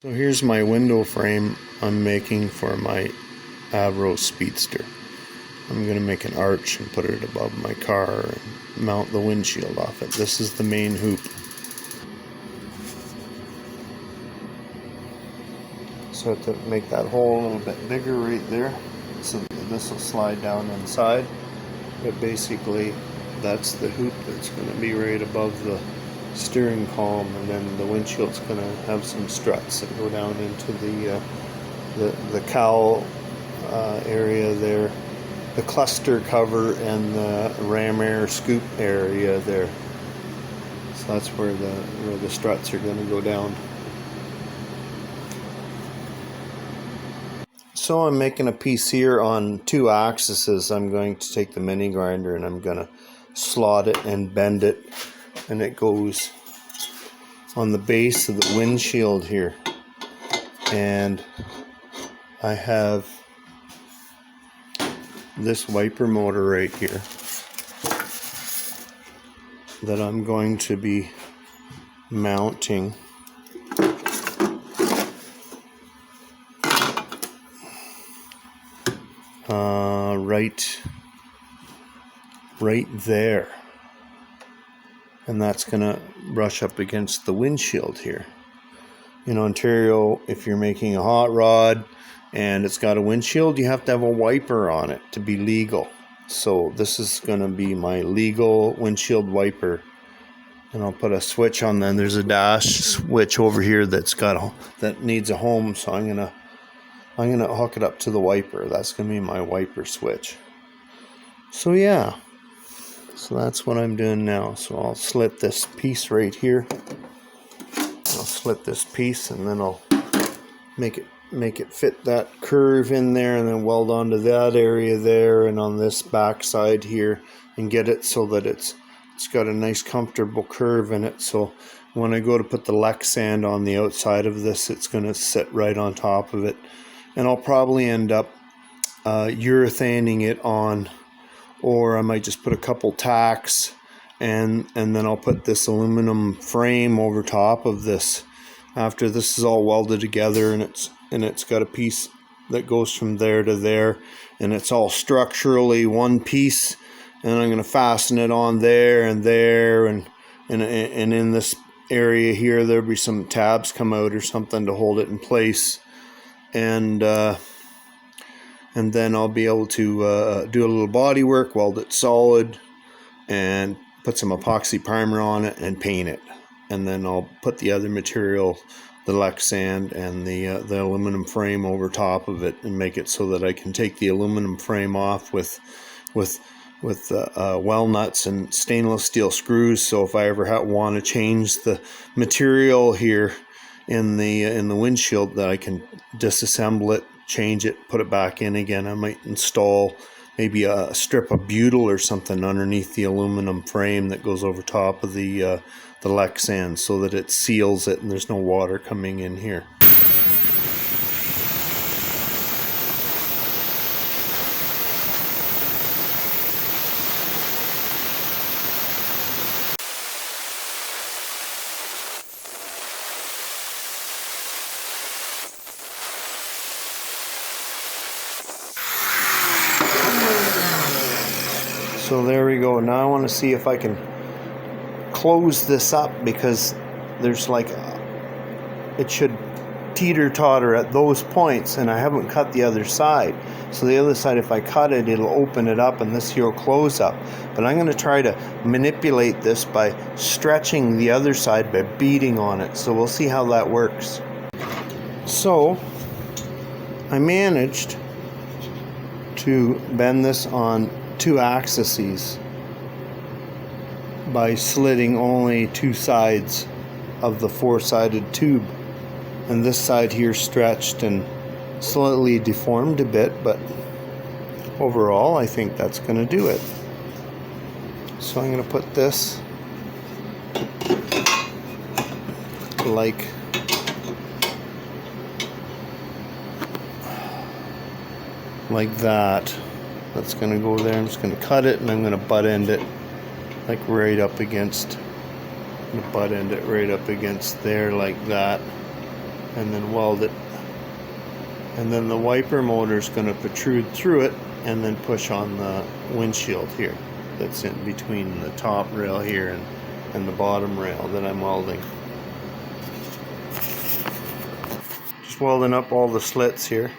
So here's my window frame I'm making for my Avro Speedster. I'm going to make an arch and put it above my car and mount the windshield off it. This is the main hoop. So to make that hole a little bit bigger right there, so this will slide down inside. But basically that's the hoop that's going to be right above the steering column, and then the windshield's going to have some struts that go down into the cowl area there, the cluster cover, and the ram air scoop area there. So that's where the struts are going to go down. So I'm making a piece here on 2 axes. I'm going to take the mini grinder and I'm going to slot it and bend it, and it goes on the base of the windshield here. And I have this wiper motor right here that I'm going to be mounting right there, and that's gonna brush up against the windshield here. In Ontario, if you're making a hot rod and it's got a windshield, you have to have a wiper on it to be legal. So this is gonna be my legal windshield wiper, and I'll put a switch on. Then there's a dash switch over here that needs a home, so I'm gonna hook it up to the wiper. That's gonna be my wiper switch. So yeah, so that's what I'm doing now. So I'll slit this piece right here. I'll slit this piece, and then I'll make it fit that curve in there, and then weld onto that area there and on this back side here, and get it so that it's got a nice comfortable curve in it. So when I go to put the Lexan on the outside of this, it's going to sit right on top of it. And I'll probably end up urethaning it on, or I might just put a couple tacks, and then I'll put this aluminum frame over top of this after this is all welded together, and it's got a piece that goes from there to there, and it's all structurally one piece, and I'm going to fasten it on there and there, and in this area here there'll be some tabs come out or something to hold it in place. And then I'll be able to do a little body work, weld it solid, and put some epoxy primer on it and paint it. And then I'll put the other material, the Lexan and the aluminum frame over top of it, and make it so that I can take the aluminum frame off with well nuts and stainless steel screws. So if I ever want to change the material here in the windshield, that I can disassemble it, change it, put it back in again. I might install maybe a strip of butyl or something underneath the aluminum frame that goes over top of the Lexan, so that it seals it and there's no water coming in here. So there we go. Now I want to see if I can close this up, because there's it should teeter-totter at those points, and I haven't cut the other side. So the other side, if I cut it, it'll open it up, and this here will close up. But I'm going to try to manipulate this by stretching the other side by beating on it. So we'll see how that works. So I managed to bend this on 2 axes by slitting only 2 sides of the 4-sided tube, and this side here stretched and slightly deformed a bit, but overall I think that's going to do it. So I'm going to put this like that. That's going to go there. I'm just going to cut it, and I'm going to butt end it like right up against, there like that. and then weld it. And then the wiper motor is going to protrude through it and then push on the windshield here that's in between the top rail here and the bottom rail that I'm welding. Just welding up all the slits here.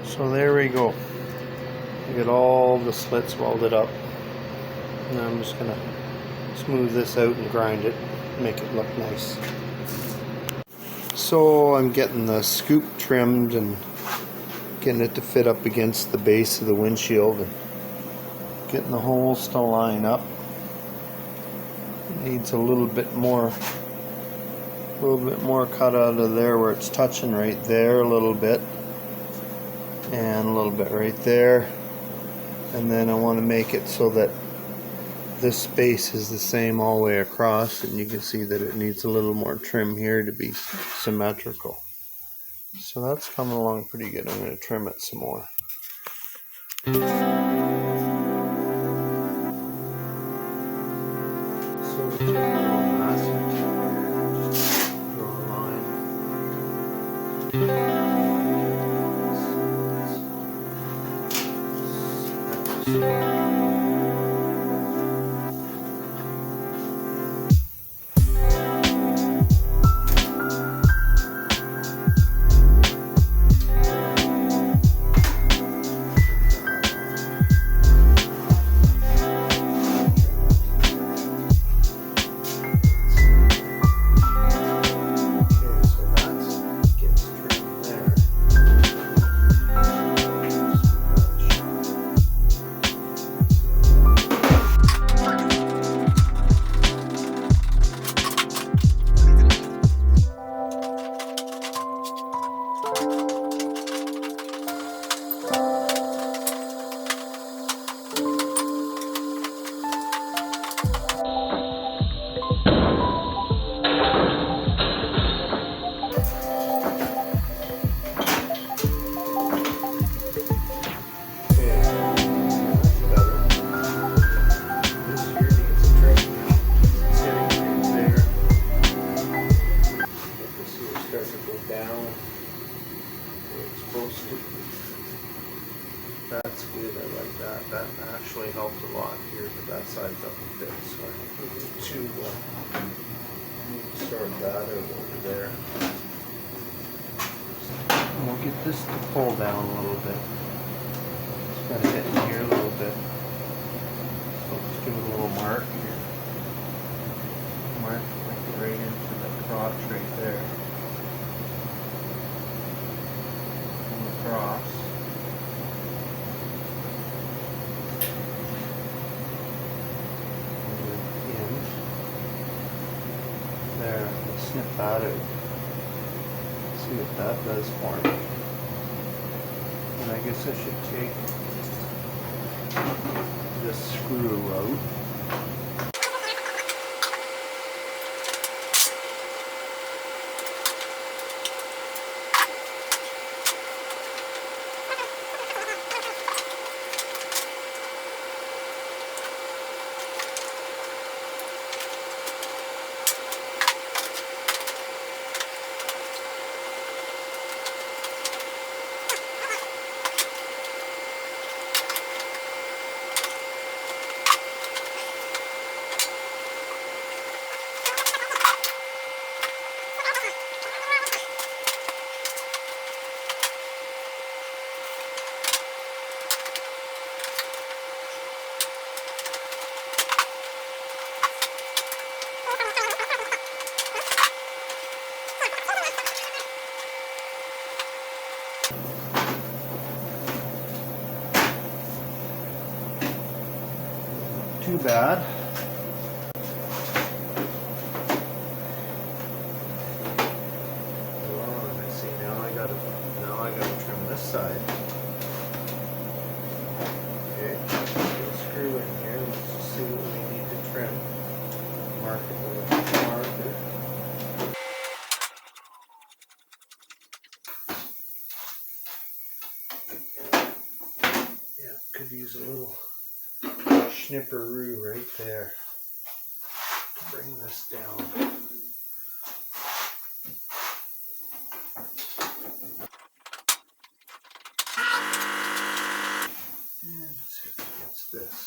So there we go. I get all the slits welded up. Now I'm just going to smooth this out and grind it, make it look nice. So I'm getting the scoop trimmed and getting it to fit up against the base of the windshield and getting the holes to line up. It needs a little bit more cut out of there where it's touching right there a little bit. And a little bit right there, and then I want to make it so that this space is the same all the way across, and you can see that it needs a little more trim here to be symmetrical. So that's coming along pretty good. I'm going to trim it some more. So we take a little mastic, draw a line. That's good, I like that. That actually helped a lot here, but that side's up a bit, so I think we need to sort that out over there. And we'll get this to pull down a little bit. Just gotta hit in here a little bit. So let's give it a little mark here. Mark like right into the crotch right there. And across. There, let's snip that out. See what that does for me. And I guess I should take this screw out. Too bad. Could use a little snipperoo right there to bring this down. And see if it gets this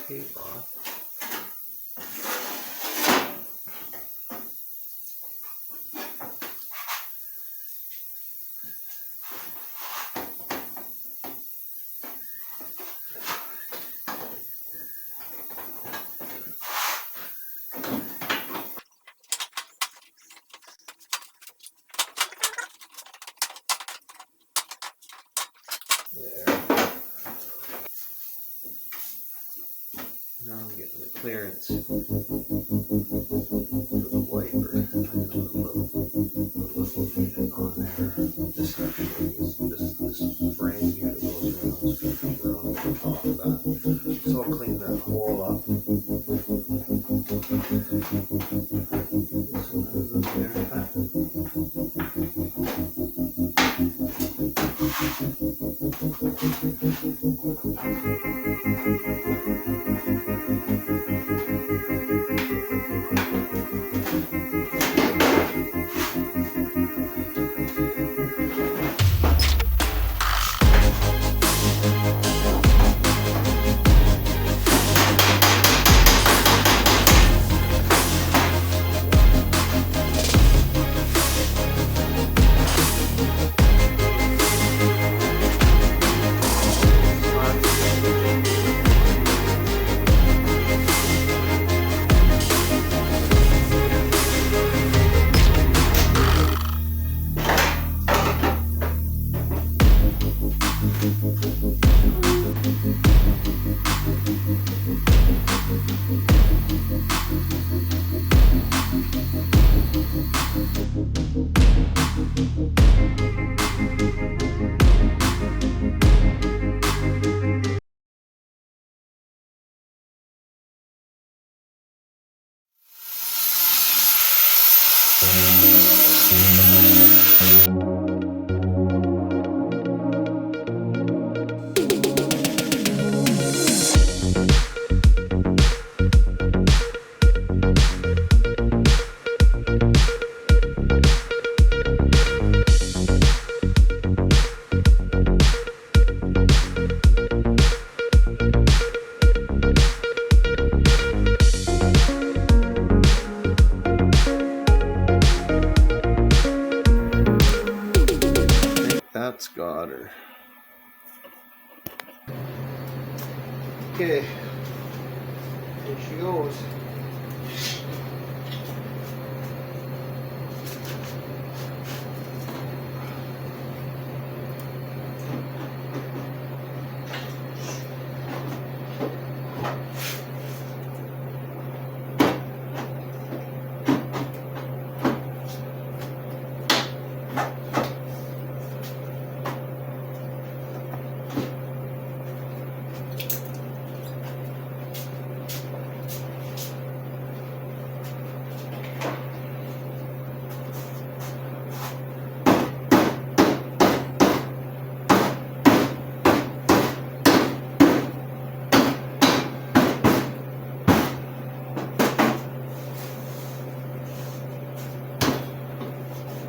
tape off. There. Now I'm getting the clearance for the wiper. I have a little unit on there. This actually is this frame here that goes around. It's going to come around the top of that. So I'll clean that hole up. That's got her. Okay, here she goes.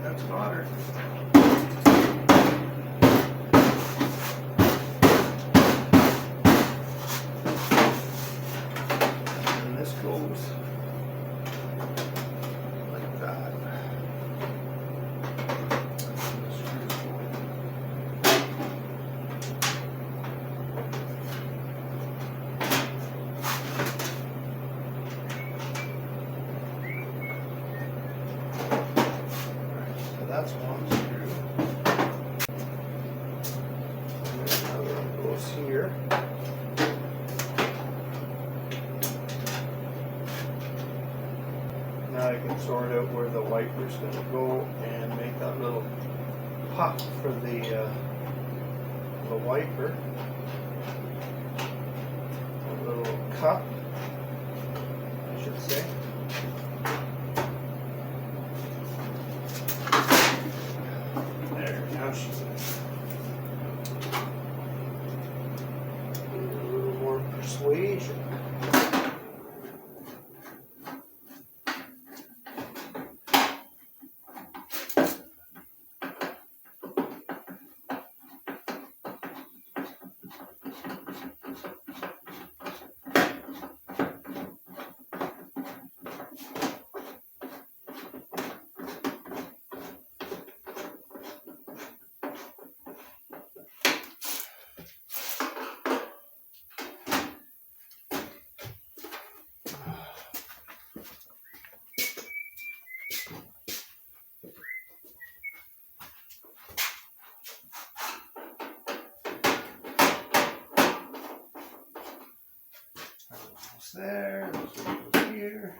That's got her. And this goes like that. That's one screw. And then another one goes here. Now I can sort out where the wiper's going to go and make that little puck for the wiper. A little cup, I should say. There, now she's in. fabrication. There, this one goes here.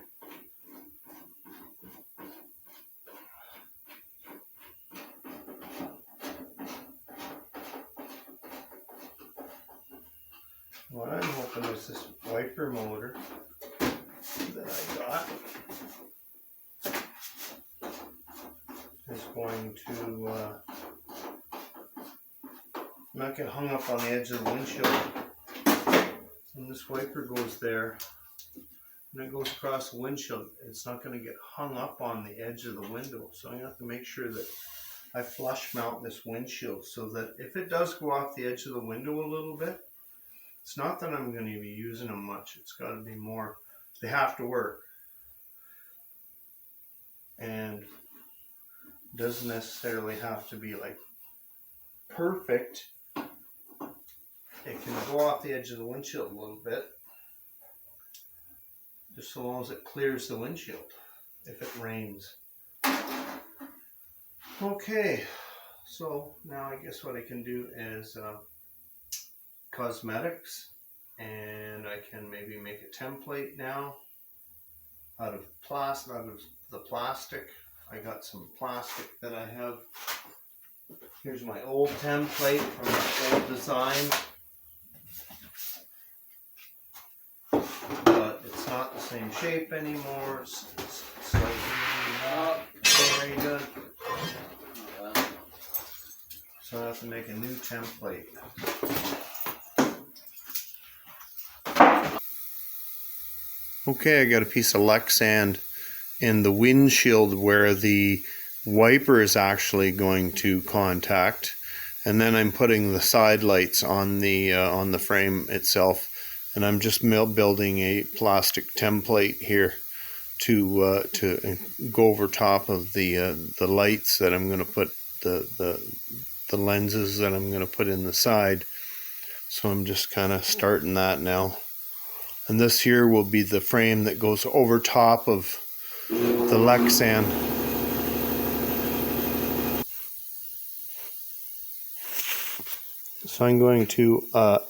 What I'm hoping is this wiper motor that I got is going to not get hung up on the edge of the windshield. When this wiper goes there and it goes across the windshield, it's not going to get hung up on the edge of the window. So I'm going to have to make sure that I flush mount this windshield so that if it does go off the edge of the window a little bit, it's not that I'm going to be using them much. It's got to be more, they have to work. And it doesn't necessarily have to be like perfect. It can go off the edge of the windshield a little bit, just so long as it clears the windshield if it rains. Okay, so now I guess what I can do is cosmetics, and I can maybe make a template now out of the plastic. I got some plastic that I have. Here's my old template from my old design. But it's not the same shape anymore. It's slightly not very good. So I have to make a new template. Okay, I got a piece of Lexan in the windshield where the wiper is actually going to contact, and then I'm putting the side lights on the frame itself, and I'm just building a plastic template here to go over top of the lights that I'm going to put the lenses that I'm going to put in the side. So I'm just kind of starting that now. And this here will be the frame that goes over top of the Lexan. So I'm going to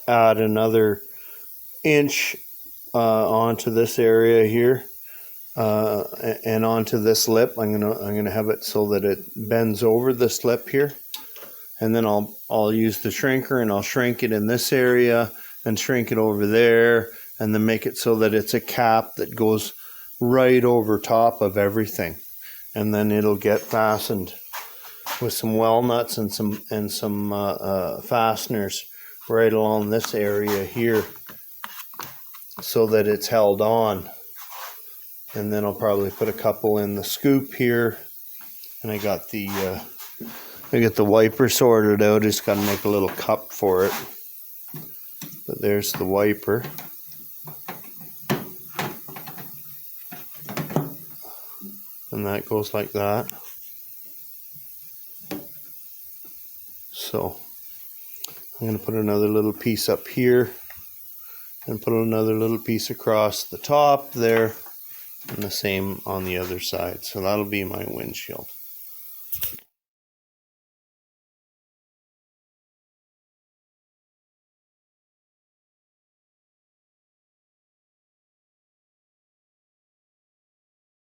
add another inch onto this area here, and onto this lip. I'm gonna have it so that it bends over this lip here, and then I'll use the shrinker and I'll shrink it in this area and shrink it over there, and then make it so that it's a cap that goes right over top of everything, and then it'll get fastened with some weld nuts and some fasteners right along this area here, so that it's held on. And then I'll probably put a couple in the scoop here, and I got the wiper sorted out. Just got to make a little cup for it. But there's the wiper. And that goes like that. So I'm going to put another little piece up here and put another little piece across the top there, and the same on the other side. So that'll be my windshield.